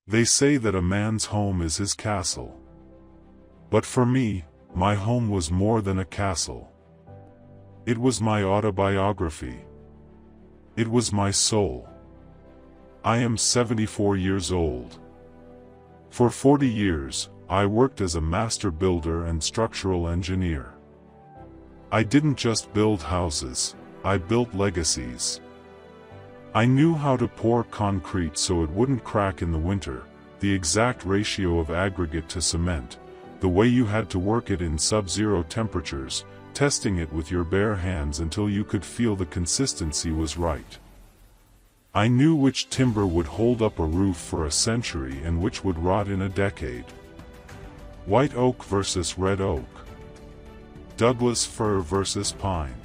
They say that a man's home is his castle. But for me, my home was more than a castle. It was my autobiography. It was my soul. I am 74 years old. For 40 years, I worked as a master builder and structural engineer. I didn't just build houses, I built legacies. I knew how to pour concrete so it wouldn't crack in the winter, the exact ratio of aggregate to cement, the way you had to work it in sub-zero temperatures, testing it with your bare hands until you could feel the consistency was right. I knew which timber would hold up a roof for a century and which would rot in a decade. White oak versus red oak. Douglas fir versus pine.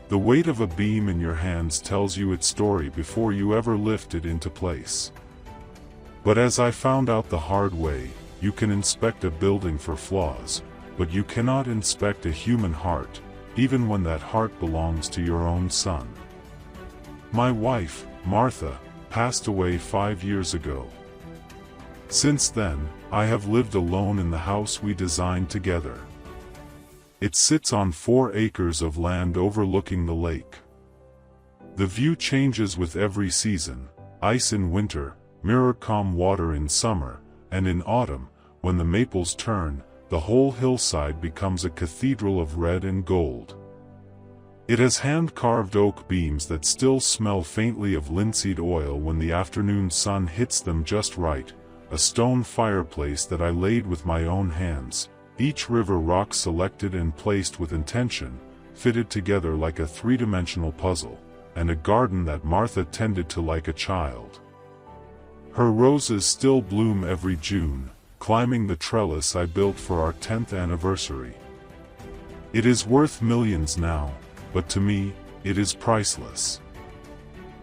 The weight of a beam in your hands tells you its story before you ever lift it into place. But as I found out the hard way, you can inspect a building for flaws, but you cannot inspect a human heart, even when that heart belongs to your own son. My wife, Martha, passed away 5 years ago. Since then, I have lived alone in the house we designed together. It sits on 4 acres of land overlooking the lake. The view changes with every season: ice in winter, mirror-calm water in summer, and in autumn, when the maples turn, the whole hillside becomes a cathedral of red and gold. It has hand-carved oak beams that still smell faintly of linseed oil when the afternoon sun hits them just right, a stone fireplace that I laid with my own hands, each river rock selected and placed with intention, fitted together like a three-dimensional puzzle, and a garden that Martha tended to like a child. Her roses still bloom every June, climbing the trellis I built for our 10th anniversary. It is worth millions now, but to me, it is priceless.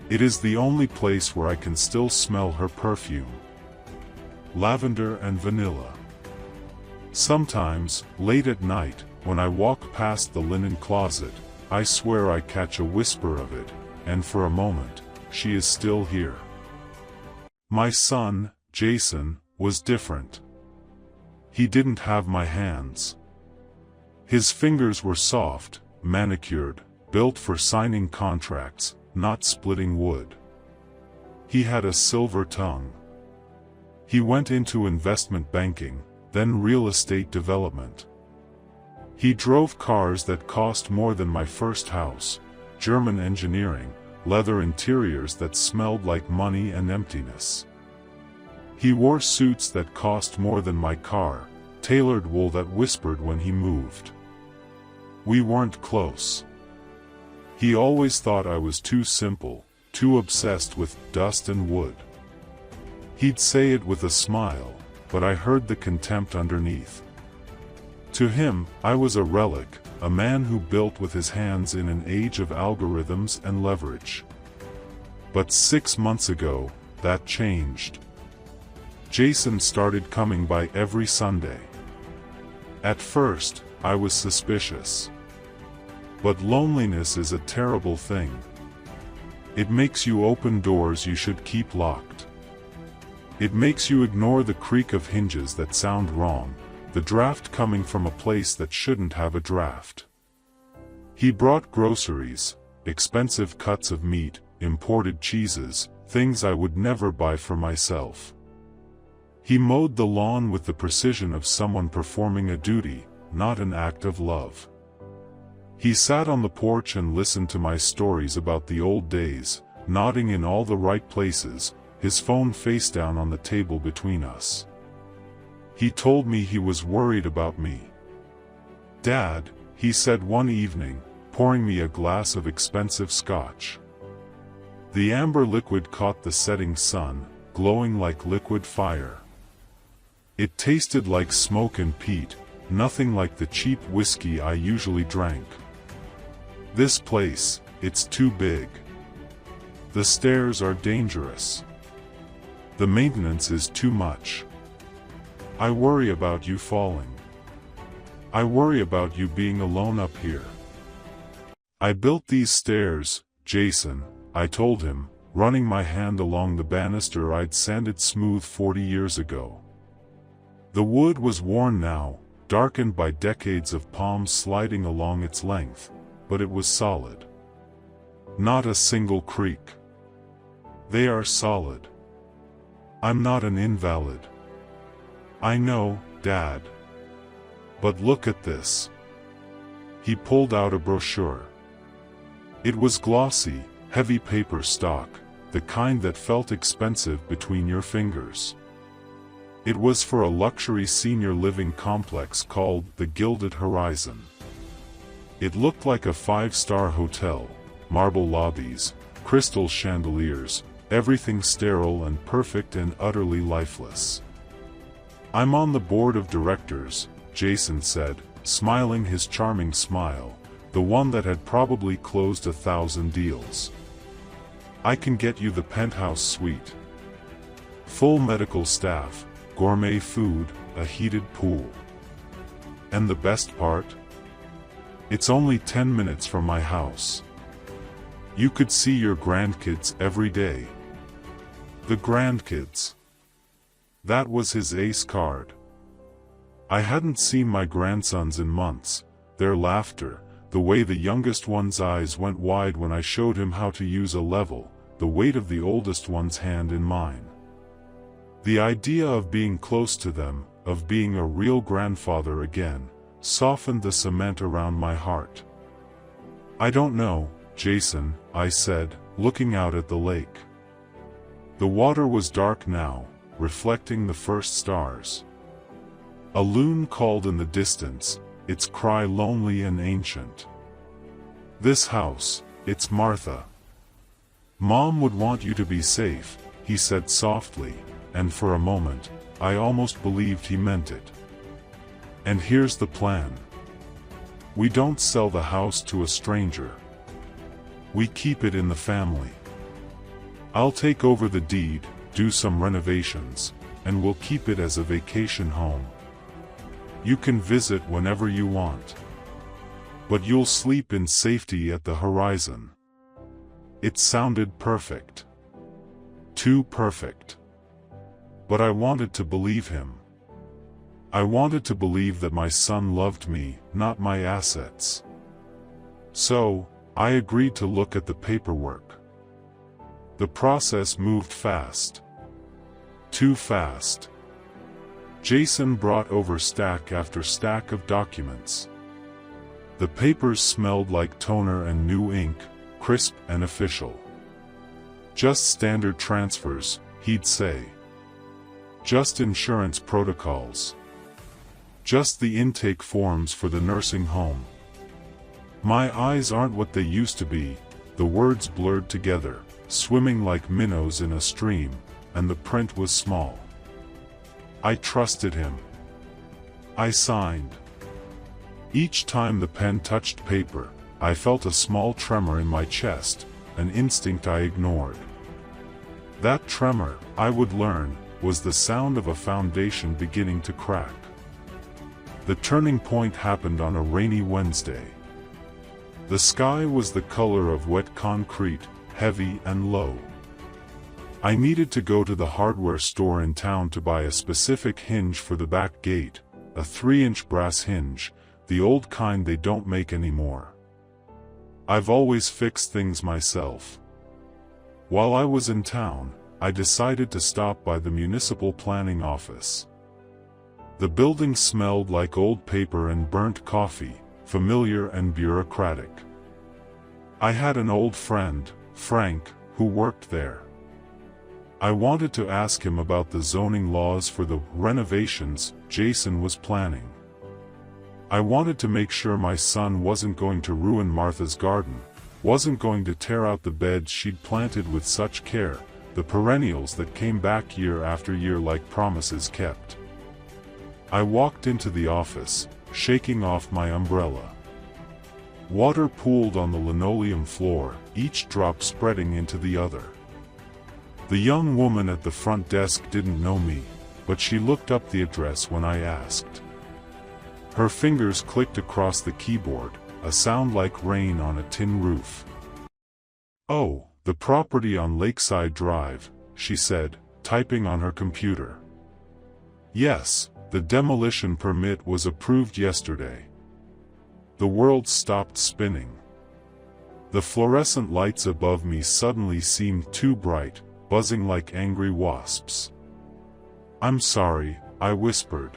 It is the only place where I can still smell her perfume. Lavender and vanilla. Sometimes, late at night, when I walk past the linen closet, I swear I catch a whisper of it, and for a moment, she is still here. My son, Jason, was different. He didn't have my hands. His fingers were soft, manicured, built for signing contracts, not splitting wood. He had a silver tongue. He went into investment banking, then real estate development. He drove cars that cost more than my first house, German engineering, leather interiors that smelled like money and emptiness. He wore suits that cost more than my car, tailored wool that whispered when he moved. We weren't close. He always thought I was too simple, too obsessed with dust and wood. He'd say it with a smile, but I heard the contempt underneath. To him, I was a relic, a man who built with his hands in an age of algorithms and leverage. But 6 months ago, that changed. Jason started coming by every Sunday. At first, I was suspicious. But loneliness is a terrible thing. It makes you open doors you should keep locked. It makes you ignore the creak of hinges that sound wrong, the draft coming from a place that shouldn't have a draft. He brought groceries, expensive cuts of meat, imported cheeses, things I would never buy for myself. He mowed the lawn with the precision of someone performing a duty, not an act of love. He sat on the porch and listened to my stories about the old days, nodding in all the right places, his phone face down on the table between us. He told me he was worried about me. "Dad," he said one evening, pouring me a glass of expensive scotch. The amber liquid caught the setting sun, glowing like liquid fire. It tasted like smoke and peat, nothing like the cheap whiskey I usually drank. "This place, it's too big. The stairs are dangerous. The maintenance is too much. I worry about you falling. I worry about you being alone up here." "I built these stairs, Jason," I told him, running my hand along the banister I'd sanded smooth 40 years ago. The wood was worn now, darkened by decades of palms sliding along its length, but it was solid. Not a single creak. They are solid. I'm not an invalid. I know, Dad. But look at this. He pulled out a brochure. It was glossy, heavy paper stock, the kind that felt expensive between your fingers. It was for a luxury senior living complex called the Gilded Horizon. It looked like a five-star hotel, marble lobbies, crystal chandeliers, everything sterile and perfect and utterly lifeless. I'm on the board of directors, Jason said, smiling his charming smile, the one that had probably closed 1,000 deals. I can get you the penthouse suite. Full medical staff, gourmet food, a heated pool. And the best part? It's only 10 minutes from my house. You could see your grandkids every day. The grandkids. That was his ace card. I hadn't seen my grandsons in months, their laughter, the way the youngest one's eyes went wide when I showed him how to use a level, the weight of the oldest one's hand in mine. The idea of being close to them, of being a real grandfather again, softened the cement around my heart. I don't know, Jason, I said, looking out at the lake. The water was dark now, reflecting the first stars. A loon called in the distance, its cry lonely and ancient. This house, it's Martha. Mom would want you to be safe, he said softly, and for a moment, I almost believed he meant it. And here's the plan. We don't sell the house to a stranger. We keep it in the family. I'll take over the deed, do some renovations, and we'll keep it as a vacation home. You can visit whenever you want. But you'll sleep in safety at the horizon. It sounded perfect. Too perfect. But I wanted to believe him. I wanted to believe that my son loved me, not my assets. So, I agreed to look at the paperwork. The process moved fast. Too fast. Jason brought over stack after stack of documents. The papers smelled like toner and new ink, crisp and official. Just standard transfers, he'd say. Just insurance protocols. Just the intake forms for the nursing home. My eyes aren't what they used to be, the words blurred together, swimming like minnows in a stream, and the print was small. I trusted him. I signed. Each time the pen touched paper, I felt a small tremor in my chest, an instinct I ignored. That tremor, I would learn, was the sound of a foundation beginning to crack. The turning point happened on a rainy Wednesday. The sky was the color of wet concrete, heavy and low. I needed to go to the hardware store in town to buy a specific hinge for the back gate, a 3-inch brass hinge, the old kind they don't make anymore. I've always fixed things myself. While I was in town, I decided to stop by the municipal planning office. The building smelled like old paper and burnt coffee, familiar and bureaucratic. I had an old friend, Frank, who worked there. I wanted to ask him about the zoning laws for the renovations Jason was planning. I wanted to make sure my son wasn't going to ruin Martha's garden, wasn't going to tear out the beds she'd planted with such care, the perennials that came back year after year like promises kept. I walked into the office, shaking off my umbrella. Water pooled on the linoleum floor, each drop spreading into the other. The young woman at the front desk didn't know me, but she looked up the address when I asked. Her fingers clicked across the keyboard, a sound like rain on a tin roof. "Oh, The property on Lakeside Drive, she said, typing on her computer. Yes, the demolition permit was approved yesterday. The world stopped spinning. The fluorescent lights above me suddenly seemed too bright, buzzing like angry wasps. "I'm sorry," I whispered.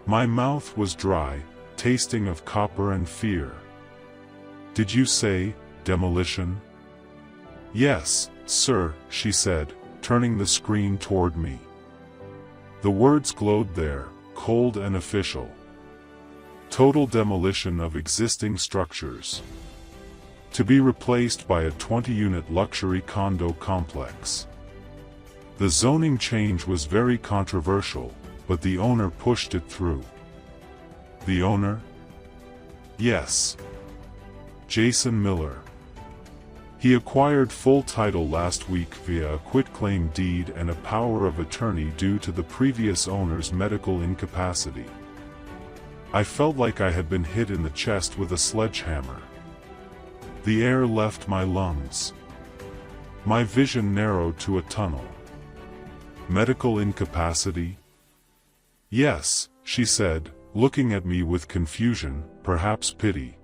My mouth was dry, tasting of copper and fear. "Did you say, demolition?" "Yes, sir," she said, turning the screen toward me. The words glowed there, cold and official. Total demolition of existing structures. To be replaced by a 20-unit luxury condo complex. The zoning change was very controversial, but the owner pushed it through. The owner? Yes. Jason Miller. He acquired full title last week via a quitclaim deed and a power of attorney due to the previous owner's medical incapacity. I felt like I had been hit in the chest with a sledgehammer. The air left my lungs. My vision narrowed to a tunnel. Medical incapacity? Yes, she said, looking at me with confusion, perhaps pity.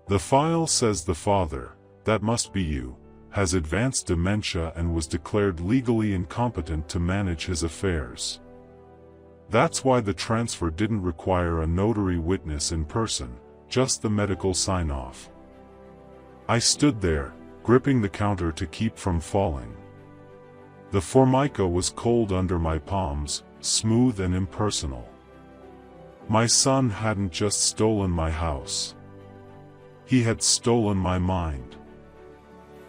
The file says the father, that must be you, has advanced dementia and was declared legally incompetent to manage his affairs. That's why the transfer didn't require a notary witness in person, just the medical sign-off. I stood there, gripping the counter to keep from falling. The formica was cold under my palms, smooth and impersonal. My son hadn't just stolen my house. He had stolen my mind.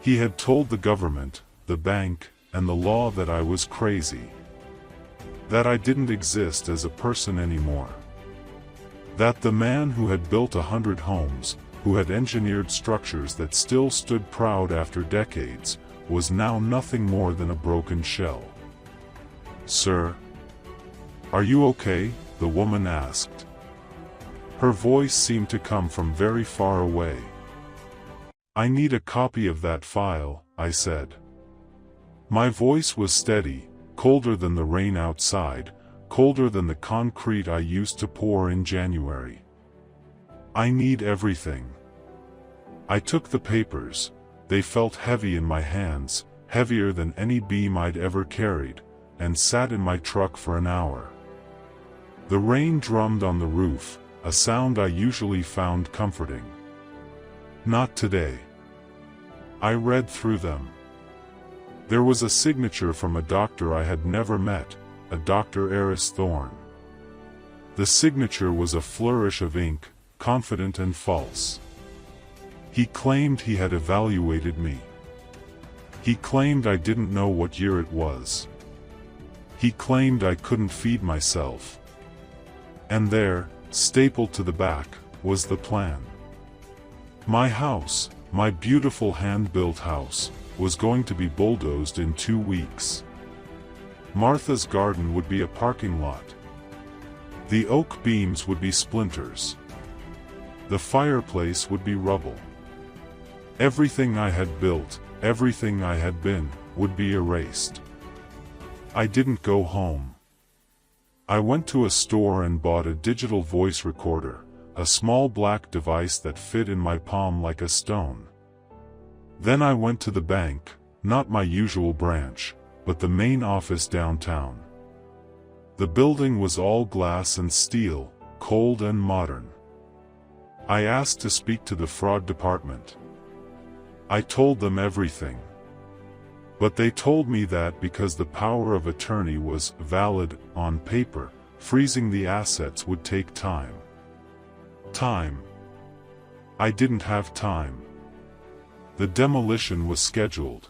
He had told the government, the bank, and the law that I was crazy. That I didn't exist as a person anymore. That the man who had built 100 homes, who had engineered structures that still stood proud after decades, was now nothing more than a broken shell. "Sir? Are you okay?" the woman asked. Her voice seemed to come from very far away. "I need a copy of that file," I said. My voice was steady, colder than the rain outside, colder than the concrete I used to pour in January. "I need everything." I took the papers. They felt heavy in my hands, heavier than any beam I'd ever carried, and sat in my truck for an hour. The rain drummed on the roof, a sound I usually found comforting. Not today. I read through them. There was a signature from a doctor I had never met, a Dr. Eris Thorne. The signature was a flourish of ink, confident and false. He claimed he had evaluated me. He claimed I didn't know what year it was. He claimed I couldn't feed myself. And there, stapled to the back, was the plan. My house, my beautiful hand-built house, was going to be bulldozed in 2 weeks. Martha's garden would be a parking lot. The oak beams would be splinters. The fireplace would be rubble. Everything I had built, everything I had been, would be erased. I didn't go home. I went to a store and bought a digital voice recorder, a small black device that fit in my palm like a stone. Then I went to the bank, not my usual branch, but the main office downtown. The building was all glass and steel, cold and modern. I asked to speak to the fraud department. I told them everything. But they told me that because the power of attorney was valid on paper, freezing the assets would take time. Time. I didn't have time. The demolition was scheduled.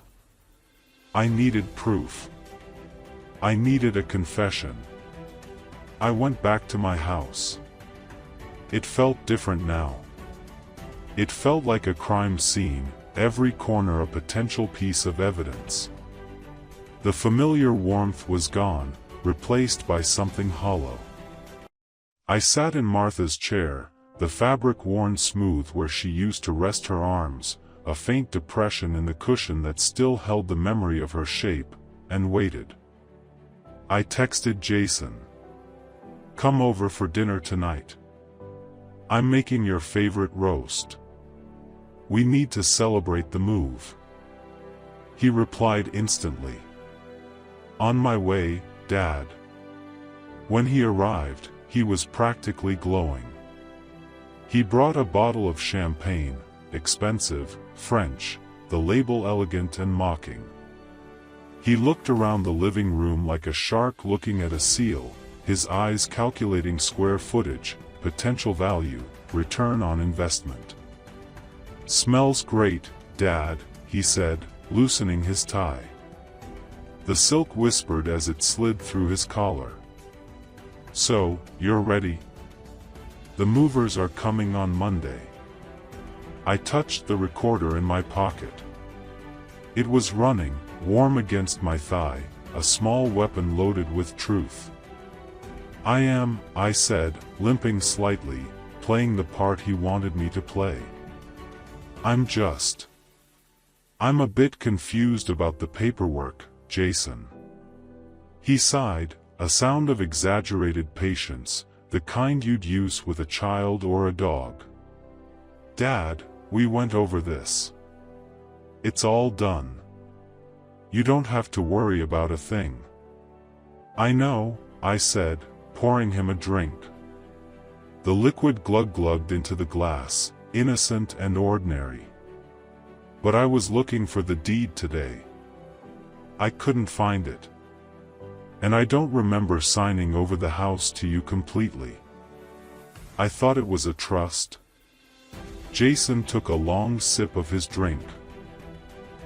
I needed proof. I needed a confession. I went back to my house. It felt different now. It felt like a crime scene, every corner a potential piece of evidence. The familiar warmth was gone, replaced by something hollow. I sat in Martha's chair, the fabric worn smooth where she used to rest her arms, a faint depression in the cushion that still held the memory of her shape, and waited. I texted Jason. "Come over for dinner tonight. I'm making your favorite roast. We need to celebrate the move." He replied instantly. "On my way, Dad." When he arrived, he was practically glowing. He brought a bottle of champagne, expensive, French, the label elegant and mocking. He looked around the living room like a shark looking at a seal, his eyes calculating square footage, potential value, return on investment. "Smells great, Dad," he said, loosening his tie. The silk whispered as it slid through his collar. "So, you're ready? The movers are coming on Monday." I touched the recorder in my pocket. It was running, warm against my thigh, a small weapon loaded with truth. I said, limping slightly, playing the part he wanted me to play. I'm a bit confused about the paperwork, Jason." He sighed, a sound of exaggerated patience, the kind you'd use with a child or a dog. "Dad, we went over this. It's all done. You don't have to worry about a thing." "I know," I said, pouring him a drink. The liquid glug-glugged into the glass, innocent and ordinary. "But I was looking for the deed today. I couldn't find it. And I don't remember signing over the house to you completely. I thought it was a trust." Jason took a long sip of his drink.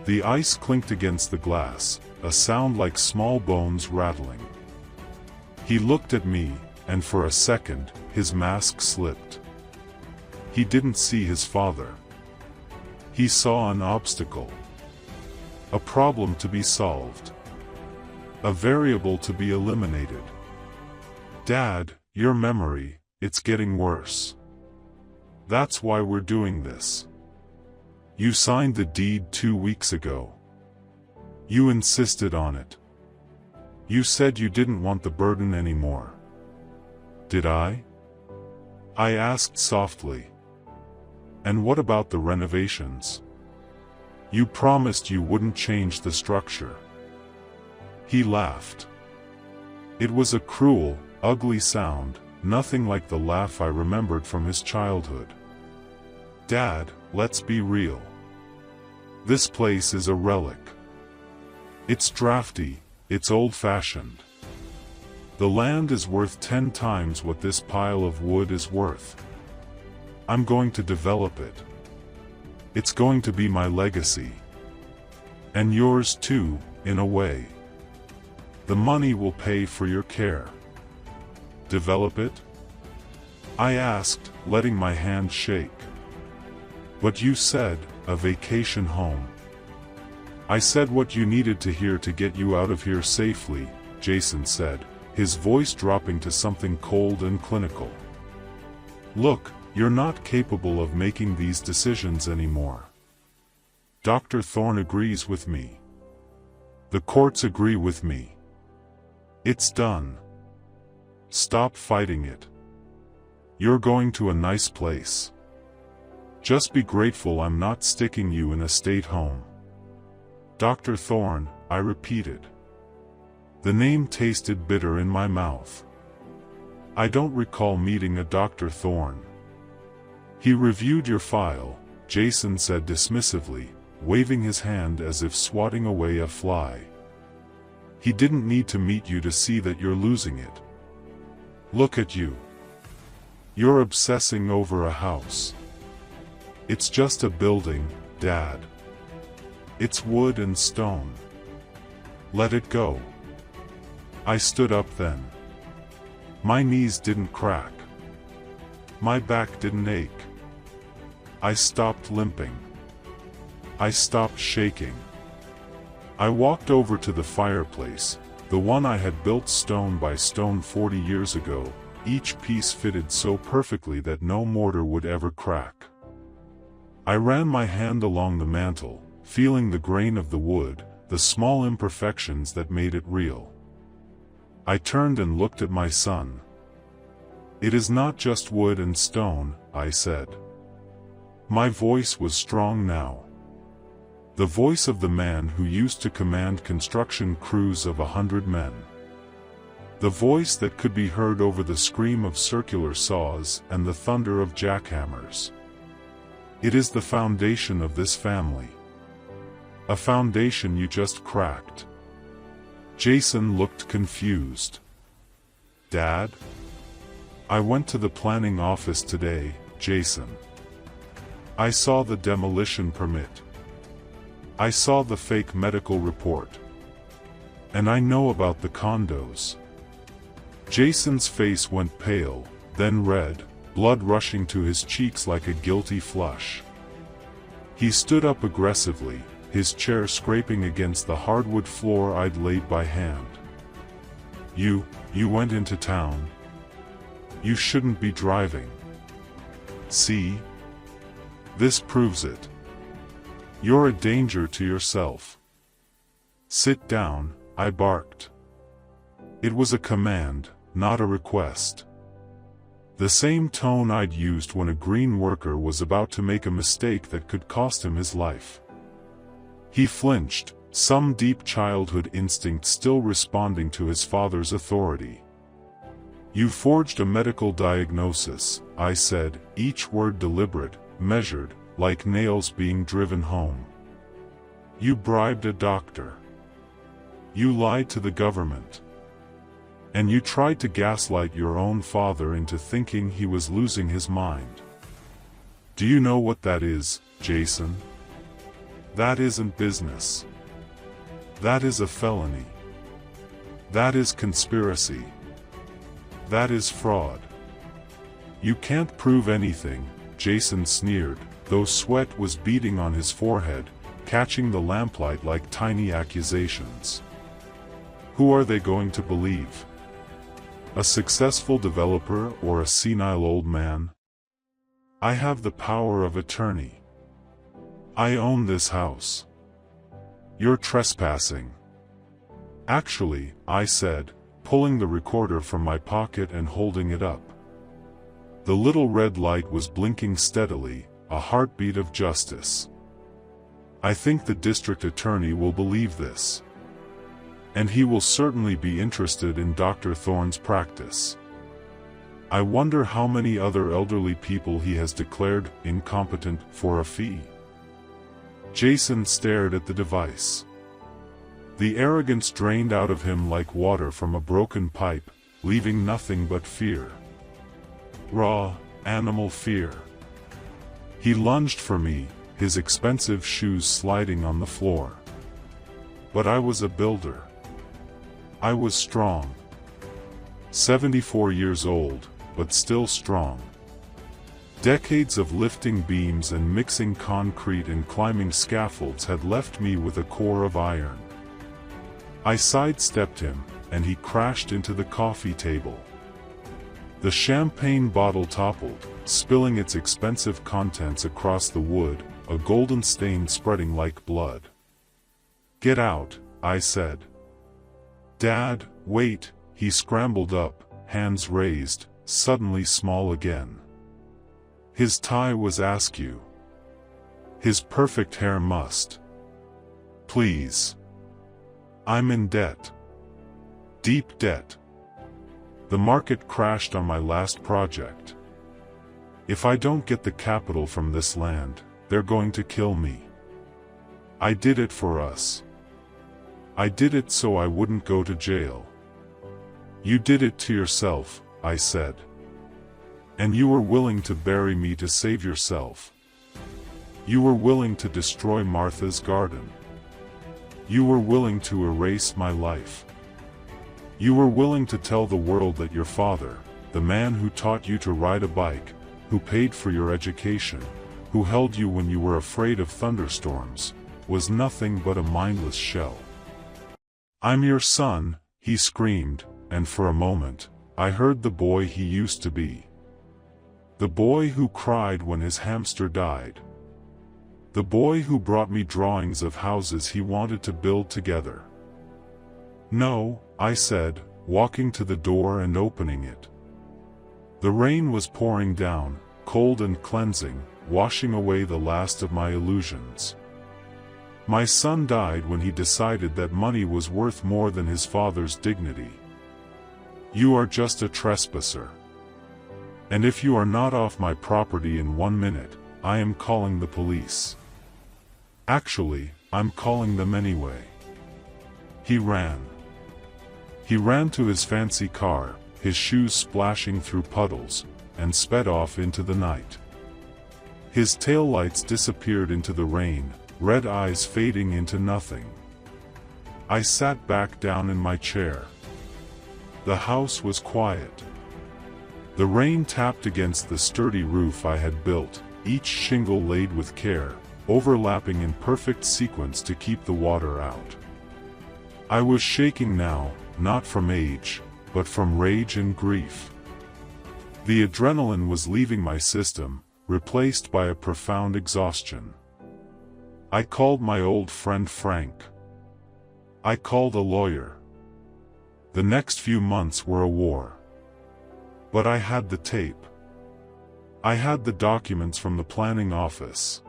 The ice clinked against the glass, a sound like small bones rattling. He looked at me, and for a second, his mask slipped. He didn't see his father. He saw an obstacle. A problem to be solved. A variable to be eliminated. "Dad, your memory, it's getting worse. That's why we're doing this. You signed the deed 2 weeks ago. You insisted on it. You said you didn't want the burden anymore. Did I?" I asked softly. "And what about the renovations? You promised you wouldn't change the structure." He laughed. It was a cruel, ugly sound, nothing like the laugh I remembered from his childhood. "Dad, let's be real. This place is a relic. It's drafty, it's old-fashioned. The land is worth 10 times what this pile of wood is worth. I'm going to develop it. It's going to be my legacy. And yours too, in a way. The money will pay for your care." "Develop it?" I asked, letting my hand shake. "But you said, a vacation home." "I said what you needed to hear to get you out of here safely," Jason said, his voice dropping to something cold and clinical. "Look, you're not capable of making these decisions anymore. Dr. Thorne agrees with me. The courts agree with me. It's done. Stop fighting it. You're going to a nice place. Just be grateful I'm not sticking you in a state home." "Dr. Thorne," I repeated. The name tasted bitter in my mouth. I don't recall meeting a Dr. Thorne. "He reviewed your file," Jason said dismissively, waving his hand as if swatting away a fly. "He didn't need to meet you to see that you're losing it. Look at you. You're obsessing over a house. It's just a building, Dad. It's wood and stone. Let it go." I stood up then. My knees didn't crack. My back didn't ache. I stopped limping. I stopped shaking. I walked over to the fireplace, the one I had built stone by stone 40 years ago, each piece fitted so perfectly that no mortar would ever crack. I ran my hand along the mantel, feeling the grain of the wood, the small imperfections that made it real. I turned and looked at my son. "It is not just wood and stone," I said. My voice was strong now. The voice of the man who used to command construction crews of 100 men. The voice that could be heard over the scream of circular saws and the thunder of jackhammers. It is the foundation of this family. A foundation you just cracked. Jason looked confused. "Dad?" "I went to the planning office today, Jason. I saw the demolition permit. I saw the fake medical report. And I know about the condos." Jason's face went pale, then red, blood rushing to his cheeks like a guilty flush. He stood up aggressively, his chair scraping against the hardwood floor I'd laid by hand. You went into town. You shouldn't be driving. See? This proves it. You're a danger to yourself. Sit down, I barked. It was a command, not a request. The same tone I'd used when a green worker was about to make a mistake that could cost him his life. He flinched, some deep childhood instinct still responding to his father's authority. "You forged a medical diagnosis," I said, each word deliberate, measured, like nails being driven home. "You bribed a doctor. You lied to the government. And you tried to gaslight your own father into thinking he was losing his mind. Do you know what that is, Jason? That isn't business. That is a felony. That is conspiracy. That is fraud. You can't prove anything," Jason sneered, though sweat was beading on his forehead, catching the lamplight like tiny accusations. "Who are they going to believe? A successful developer or a senile old man? I have the power of attorney. I own this house. You're trespassing." "Actually," I said, pulling the recorder from my pocket and holding it up. The little red light was blinking steadily, a heartbeat of justice. "I think the district attorney will believe this. And he will certainly be interested in Dr. Thorne's practice. I wonder how many other elderly people he has declared incompetent for a fee." Jason stared at the device. The arrogance drained out of him like water from a broken pipe, leaving nothing but fear. Raw, animal fear. He lunged for me, his expensive shoes sliding on the floor. But I was a builder. I was strong. 74 years old, but still strong. Decades of lifting beams and mixing concrete and climbing scaffolds had left me with a core of iron. I sidestepped him, and he crashed into the coffee table. The champagne bottle toppled, spilling its expensive contents across the wood, a golden stain spreading like blood. "Get out," I said. "Dad, wait," he scrambled up, hands raised, suddenly small again. His tie was askew. His perfect hair mussed. "Please. I'm in debt. Deep debt. The market crashed on my last project. If I don't get the capital from this land, they're going to kill me. I did it for us. I did it so I wouldn't go to jail. You did it to yourself," I said. "And you were willing to bury me to save yourself. You were willing to destroy Martha's garden. You were willing to erase my life. You were willing to tell the world that your father, the man who taught you to ride a bike, who paid for your education, who held you when you were afraid of thunderstorms, was nothing but a mindless shell. I'm your son," he screamed, and for a moment, I heard the boy he used to be. The boy who cried when his hamster died. The boy who brought me drawings of houses he wanted to build together. No, I said, walking to the door and opening it. The rain was pouring down, cold and cleansing, washing away the last of my illusions. My son died when he decided that money was worth more than his father's dignity. You are just a trespasser. And if you are not off my property in 1 minute, I am calling the police. Actually, I'm calling them anyway. He ran. He ran to his fancy car, his shoes splashing through puddles, and sped off into the night. His taillights disappeared into the rain, red eyes fading into nothing. I sat back down in my chair. The house was quiet. The rain tapped against the sturdy roof I had built, each shingle laid with care, overlapping in perfect sequence to keep the water out. I was shaking now, not from age, but from rage and grief. The adrenaline was leaving my system, replaced by a profound exhaustion. I called my old friend Frank. I called a lawyer. The next few months were a war. But I had the tape. I had the documents from the planning office.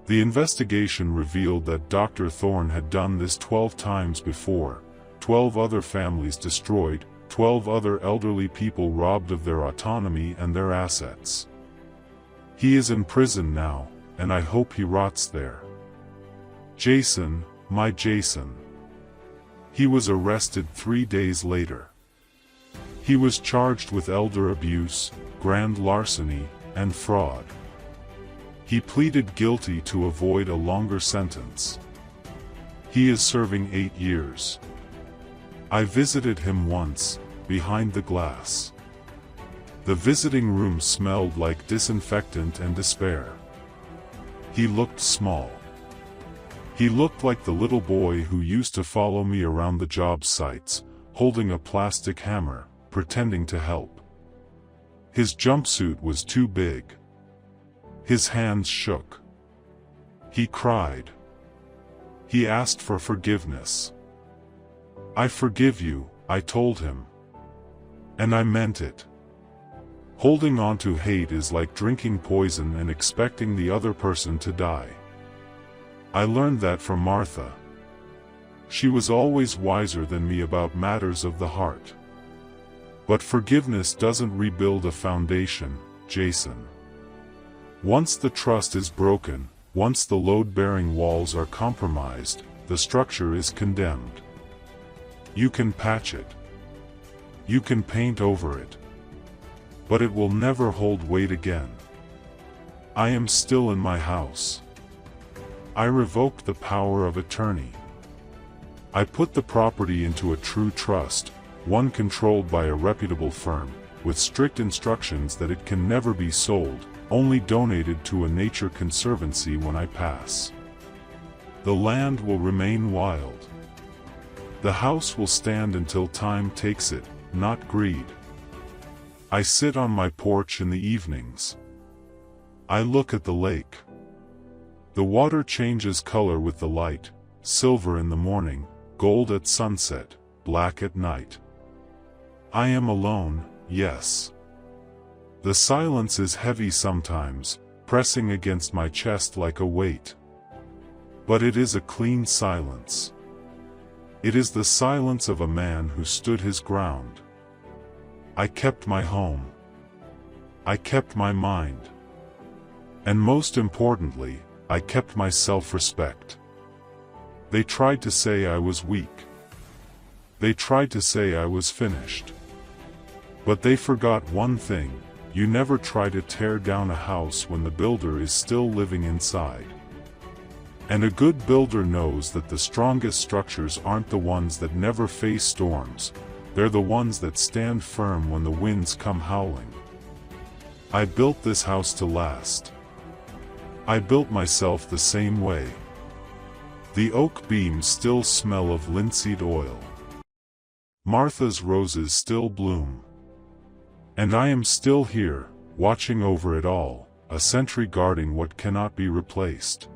The investigation revealed that Dr. Thorne had done this 12 times before, 12 other families destroyed, 12 other elderly people robbed of their autonomy and their assets. He is in prison now, and I hope he rots there. Jason, my Jason. He was arrested 3 days later. He was charged with elder abuse, grand larceny, and fraud. He pleaded guilty to avoid a longer sentence. He is serving 8 years. I visited him once, behind the glass. The visiting room smelled like disinfectant and despair. He looked small. He looked like the little boy who used to follow me around the job sites, holding a plastic hammer, pretending to help. His jumpsuit was too big. His hands shook. He cried. He asked for forgiveness. I forgive you, I told him. And I meant it. Holding on to hate is like drinking poison and expecting the other person to die. I learned that from Martha. She was always wiser than me about matters of the heart. But forgiveness doesn't rebuild a foundation, Jason. Once the trust is broken, once the load-bearing walls are compromised, the structure is condemned. You can patch it. You can paint over it. But it will never hold weight again. I am still in my house. I revoked the power of attorney. I put the property into a true trust, one controlled by a reputable firm, with strict instructions that it can never be sold, only donated to a nature conservancy when I pass. The land will remain wild. The house will stand until time takes it, not greed. I sit on my porch in the evenings. I look at the lake. The water changes color with the light, silver in the morning, gold at sunset, black at night. I am alone, yes. The silence is heavy sometimes, pressing against my chest like a weight. But it is a clean silence. It is the silence of a man who stood his ground. I kept my home. I kept my mind. And most importantly, I kept my self-respect. They tried to say I was weak. They tried to say I was finished. But they forgot one thing: you never try to tear down a house when the builder is still living inside. And a good builder knows that the strongest structures aren't the ones that never face storms, they're the ones that stand firm when the winds come howling. I built this house to last. I built myself the same way. The oak beams still smell of linseed oil. Martha's roses still bloom. And I am still here, watching over it all, a sentry guarding what cannot be replaced.